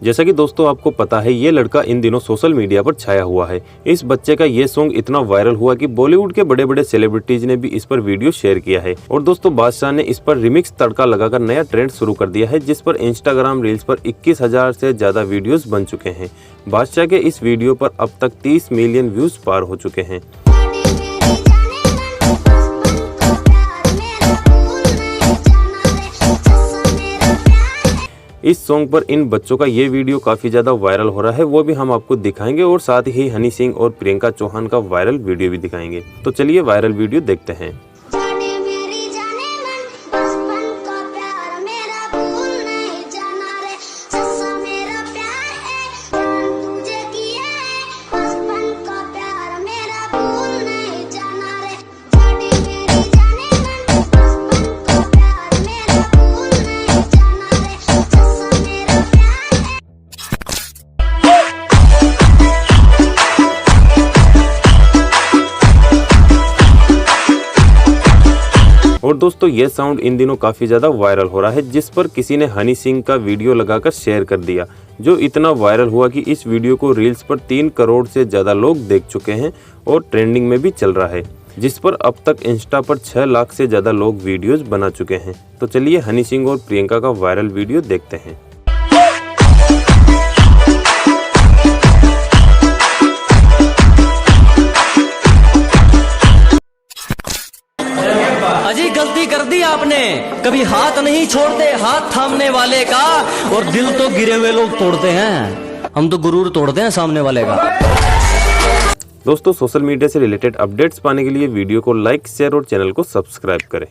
जैसा कि दोस्तों आपको पता है, ये लड़का इन दिनों सोशल मीडिया पर छाया हुआ है। इस बच्चे का ये सॉन्ग इतना वायरल हुआ कि बॉलीवुड के बड़े बड़े सेलिब्रिटीज ने भी इस पर वीडियो शेयर किया है। और दोस्तों बादशाह ने इस पर रिमिक्स तड़का लगाकर नया ट्रेंड शुरू कर दिया है, जिस पर इंस्टाग्राम रील्स पर 21,000 से ज्यादा वीडियोस बन चुके हैं। बादशाह के इस वीडियो पर अब तक 30 मिलियन व्यूज पार हो चुके हैं। इस सॉन्ग पर इन बच्चों का ये वीडियो काफी ज्यादा वायरल हो रहा है, वो भी हम आपको दिखाएंगे और साथ ही हनी सिंह और प्रियंका चौहान का वायरल वीडियो भी दिखाएंगे। तो चलिए वायरल वीडियो देखते हैं। और दोस्तों ये साउंड इन दिनों काफी ज्यादा वायरल हो रहा है, जिस पर किसी ने हनी सिंह का वीडियो लगाकर शेयर कर दिया, जो इतना वायरल हुआ कि इस वीडियो को रील्स पर 3 करोड़ से ज्यादा लोग देख चुके हैं और ट्रेंडिंग में भी चल रहा है, जिस पर अब तक इंस्टा पर 6 लाख से ज्यादा लोग वीडियोस बना चुके हैं। तो चलिए हनी सिंह और प्रियंका का वायरल वीडियो देखते हैं। अजी गलती कर दी आपने, कभी हाथ नहीं छोड़ते हाथ थामने वाले का, और दिल तो गिरे हुए लोग तोड़ते हैं, हम तो गुरूर तोड़ते हैं सामने वाले का। दोस्तों सोशल मीडिया से रिलेटेड अपडेट्स पाने के लिए वीडियो को लाइक, शेयर और चैनल को सब्सक्राइब करें।